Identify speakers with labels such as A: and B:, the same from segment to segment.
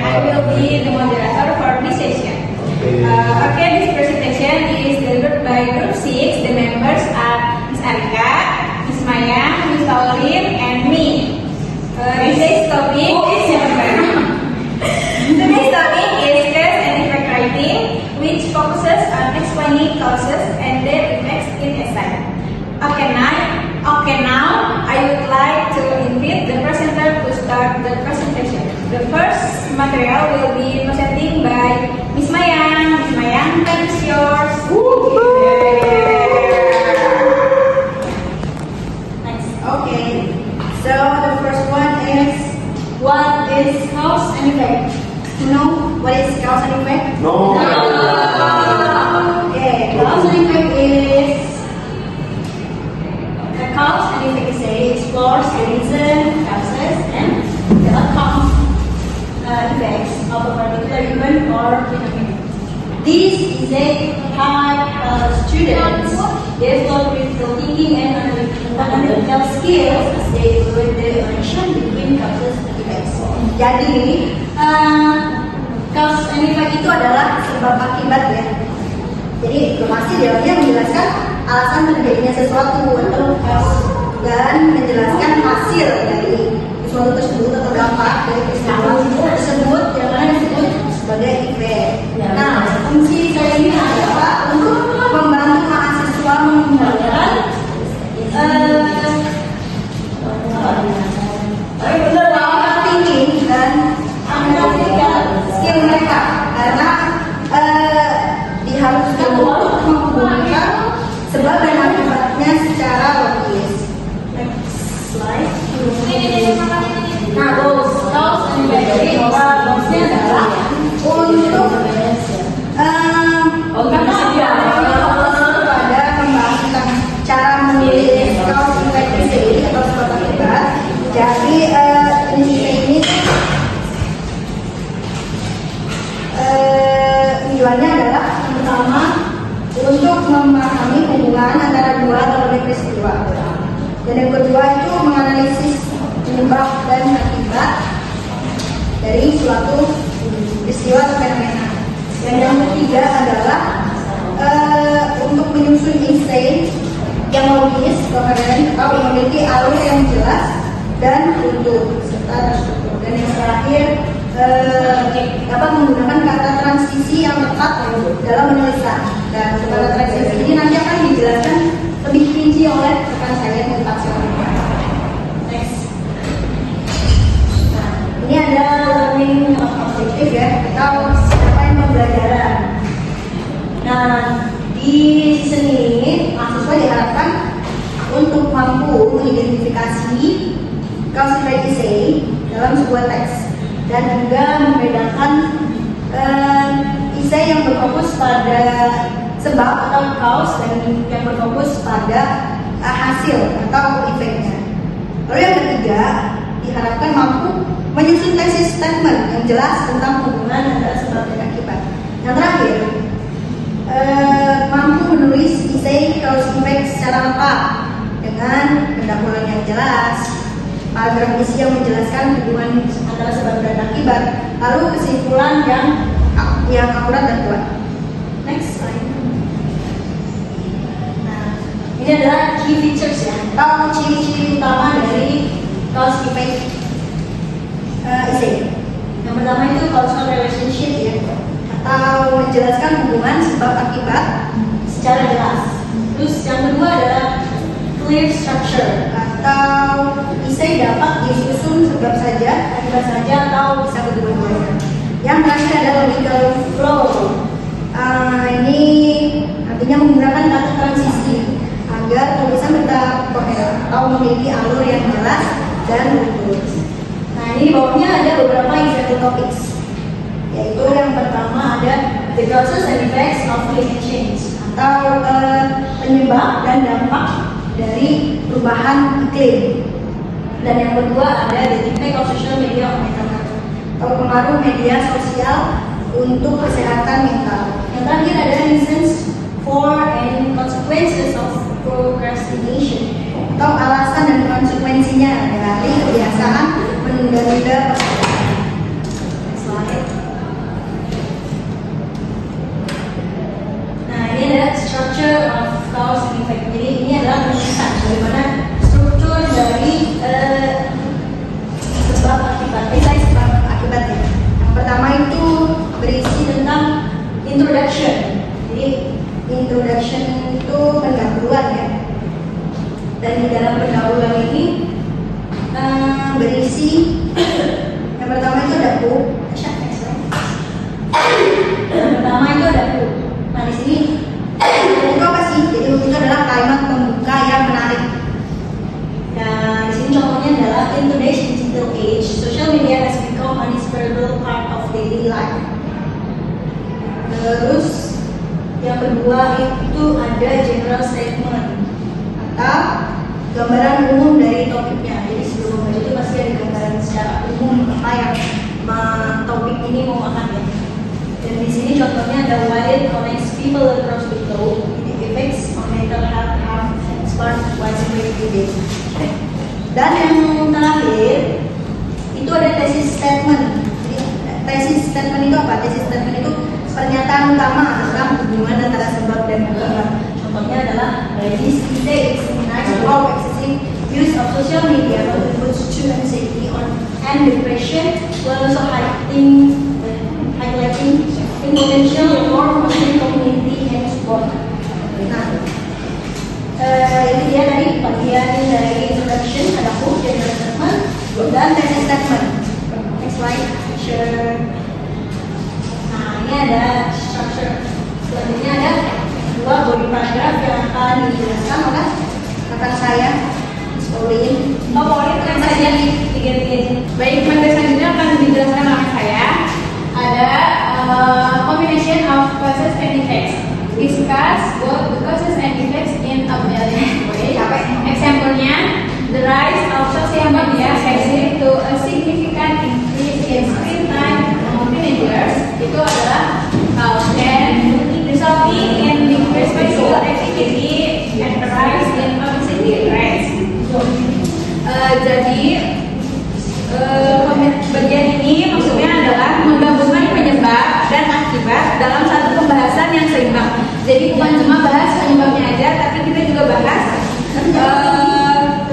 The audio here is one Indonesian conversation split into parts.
A: I will be the moderator for this session. Okay, this presentation is delivered by Group 6. The members are Ms. Arika, Ms. Maya, Ms. Pauline, and me. Today's topic is cause and effect writing, which focuses on explaining causes and their effects in essay. Okay, now I would like to invite the presenter to start the presentation. The first material will be presenting by Miss Mayang. Miss Mayang, time is yours.
B: Next. Okay. So the first one is, what is cause and effect? You know what is cause and effect?
C: No.
B: Okay. Cause and effect is the cause and effect explores the reason, causes, and the outcome effects of a particular event or phenomenon. This is a how students develop critical thinking and analytical skills as they evaluate the relation between causes and effects. Jadi, cause and effect itu adalah sebab akibat ya. Jadi informasi dalamnya menjelaskan alasan terjadinya sesuatu atau cause dan menjelaskan hasil dari sesuatu tersebut atau dampak dari peristiwa tersebut yang mana disebut sebagai efek. Nah, fungsi saya ini adalah untuk membantu mahasiswa mengembangkan thinking dan analytical skill mereka karena diharuskan untuk menghubungkan sebab dan akibatnya secara logis. Next slide. Nah, cause and effect bagusnya adalah untuk pada membahas tentang cara memilih cause and effect sendiri atau sebab akibat. Jadi ini tujuannya adalah yang pertama untuk memahami hubungan antara dua atau lebih peristiwa. Dan yang kedua itu menganalisis penyebab dan akibat dari suatu peristiwa atau fenomena. Dan yang ketiga adalah untuk menyusun esai yang logis, koheren atau yang memiliki alur yang jelas dan utuh serta terstruktur. Dan yang terakhir dapat menggunakan kata transisi yang tepat dalam penulisan. Dan kata transisi ini nanti akan dijelaskan lebih rinci oleh rekan saya tentang selanjutnya. Next. Nah, ini ada learning objective ya, atau capaian pembelajaran. Nah, di sini mahasiswa diharapkan untuk mampu mengidentifikasi cause and effect essay dalam sebuah teks dan juga membedakan essay yang berfokus pada sebab atau cause dan yang berfokus pada hasil atau efeknya. Lalu yang ketiga, diharapkan mampu menyusun tesis statement yang jelas tentang hubungan antara sebab dan akibat. Yang terakhir, mampu menulis essay cause effect secara lengkap dengan pendahuluan yang jelas, paragraf isi yang menjelaskan hubungan antara sebab dan akibat, lalu kesimpulan yang akurat dan kuat. Next slide. Nah, ini adalah key features ya, atau ciri-ciri utama dari cause effect essay. Yang pertama itu causal relationship ya, atau menjelaskan hubungan sebab akibat secara jelas. Terus yang kedua adalah clear structure, atau essay dapat disusun sebab saja, akibat saja, atau bisa kedua-duanya. Yang terakhir adalah logical flow. Ini artinya menggunakan kata transisi agar tulisan tetap koheren atau memiliki alur yang jelas dan utuh. Nah, ini di bawahnya ada beberapa example topics, yaitu yang pertama ada the causes and effects of climate change, atau penyebab dan dampak dari perubahan iklim. Dan yang kedua ada the impact of social media on mental health, atau pengaruh media sosial untuk kesehatan mental. Yang terakhir ada reasons for and consequences of procrastination, atau alasan dan konsekuensinya dari kebiasaan menunda-nunda pekerjaan. Selain life. Terus yang kedua itu ada general statement atau gambaran umum dari topiknya. Jadi sebelum membaca itu pasti ada gambaran secara umum apa yang topik ini mau makan ya. Dan di sini contohnya ada why it connects people across the globe, it affects on mental health and spark widespread debate. Dan yang terakhir itu ada thesis statement. Jadi, thesis statement itu apa? Thesis statement itu pernyataan utama tentang hubungan antara sebab dan akibat. Contohnya adalah this essay examines how excessive use of social media contributes to anxiety and depression, while also highlighting potential for Muslim community and support. Nah, itu dia tadi bagian dari introduction, ada hook, general statement, dan thesis statement. Next slide, share. Nah, ini ada structure. Selanjutnya ada dua body paragraph yang akan dijelaskan oleh rekan saya, Miss Pauline.
A: Oh, Pauline kan saja tiga-tiganya. Baik, materi selanjutnya akan dijelaskan oleh saya. Ada combination of causes and effects. Discuss both the causes and effects in a balanced way. Example-nya, the rise of social media has led to a significant increase in screen time among teenagers. Itu adalah dan resulting in decreased physical activity and a rise in obesity rates. Jadi bagian ini maksudnya adalah menggabungkan penyebab dan akibat dalam satu pembahasan yang seimbang. Jadi bukan cuma bahas penyebabnya aja, tapi kita juga bahas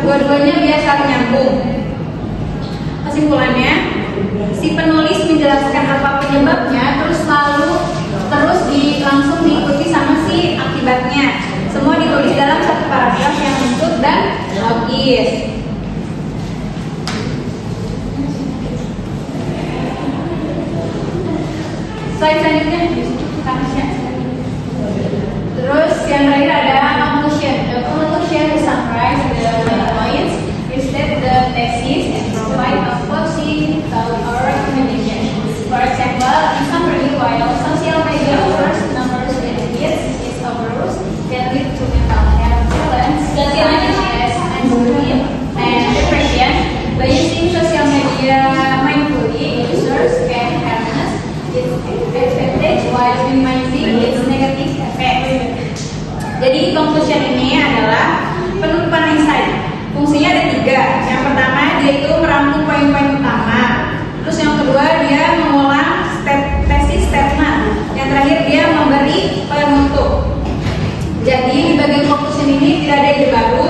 A: dua-duanya biar saling nyambung. Kesimpulannya, si penulis menjelaskan apa penyebabnya, terus langsung diikuti sama si akibatnya. Semua ditulis dalam satu paragraf yang lengkap dan logis. Slide selanjutnya, terus yang terakhir ada conclusion. The conclusion is summarize the main points, restate the thesis, and provide a policy or recommendation. For example, in summary, while social media offers numbers benefits, its overuse can lead to mental health challenge, such as anxiety and depression. By using social media mindfully, users can harness its advantage while minimizing its negative effect. Jadi conclusion ini adalah penutupan esai. Fungsinya ada tiga. Yang pertama dia itu merangkum poin-poin utama. Terus yang kedua dia mengulang thesis statement. Yang terakhir dia memberi penutup. Jadi di bagian conclusion ini tidak ada ide baru.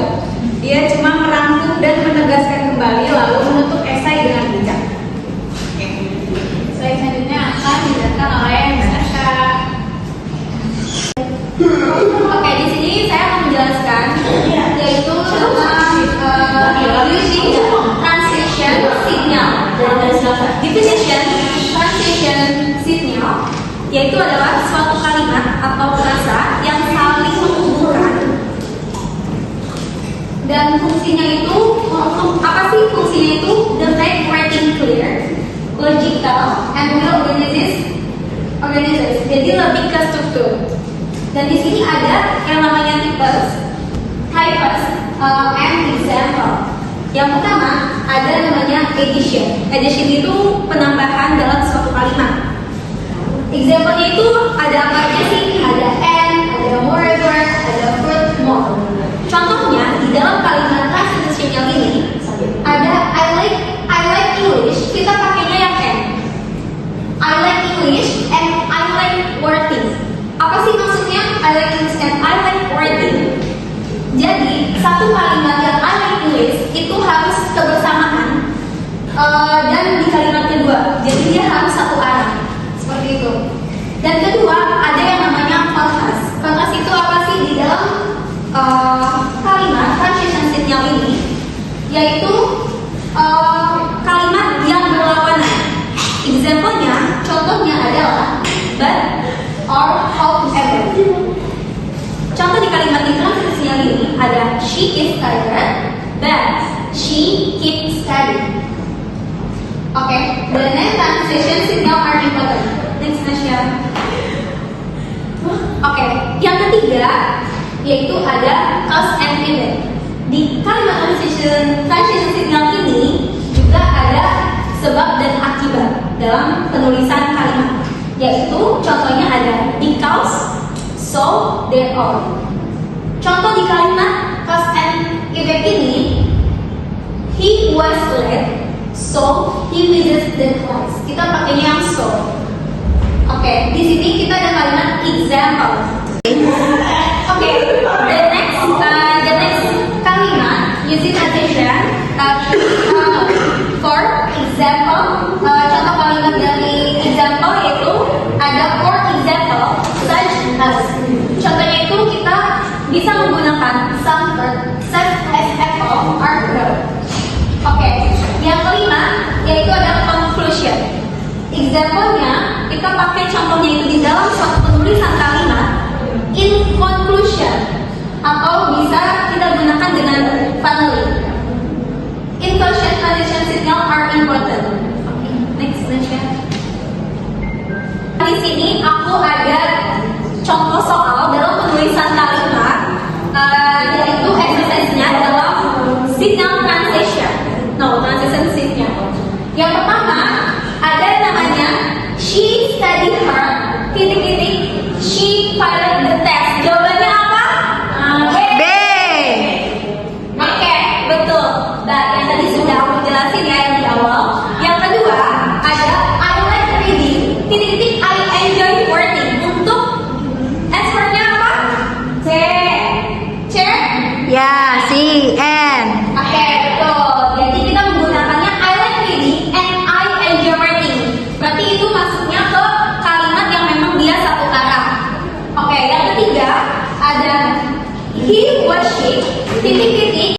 A: Dia cuma merangkum dan menegaskan kembali lalu menutup esai dengan bijak. Slide selanjutnya akan dijelaskan oleh Natasha. Oke, di sini saya akan menjelaskan yaitu tentang using transition signal. Definition transition signal yaitu adalah suatu kalimat atau frasa yang saling menghubungkan. Dan fungsinya itu apa sih fungsinya itu? The make writing clear, logical, and well organized. Jadi lebih ke struktur. Dan di sini ada yang namanya types, and example. Yang pertama ada namanya addition. Addition itu penambahan dalam suatu kalimat. Example-nya itu ada apa aja sih? Ada and, ada moreover, ada furthermore. Contohnya di dalam kalimat transitional ini ada I like English, kita pakainya yang and. I like English and I like wording. Apa sih maksudnya I like English and I like wording? Jadi satu kalimat yang I like English itu harus kebersamaan dan di kalimat kedua. Jadi dia harus satu arah seperti itu. Dan kedua ada yang namanya contrast. Contrast itu apa sih di dalam kalimat transition signal ini? Yaitu kalimat yang berlawanan. Example-nya, contohnya adalah but or however. Contoh di kalimat di transition ini ada she is tired, but she keeps studying. Okay, the next transition signal are important.
C: ketiga yaitu ada cause and effect. Di kalimat transition signal ini juga ada sebab dan akibat dalam penulisan kalimat, yaitu contohnya ada because, so, therefore. Contoh di kalimat cause and effect ini, he was late, so he visits the class. Kita pakainya yang so. Oke, di sini kita ada kalimat example. Oke, the next kalimat using attention. For example, contoh kalimat dari example yaitu ada for example such as. Contohnya itu kita bisa menggunakan some verb such as apple or girl. Oke, yang kelima yaitu ada conclusion. Example-nya kita pakai contohnya itu di dalam suatu penulisan kalimat in conclusion, atau bisa kita gunakan dengan finally. In conclusion, transition signal are important. Okay, next question. Di sini aku ada contoh soal dalam penulisan kalimat, yaitu exercise-nya dalam signal transition. Transition signal. Yang pertama ada namanya she studied hard, she failed the test. Jawabannya apa? B. Oke, betul. Nah, yang tadi sudah aku jelasin ya yang di awal. Yang kedua ada I like reading, I enjoy working. Untuk answernya apa? C.
B: Ya, C, N.
C: Oke, betul. Jadi kita menggunakannya I like reading and I enjoy working. Berarti itu masuknya ke kalimat yang memang dia satu arah. Oke, yang ketiga ada he was she,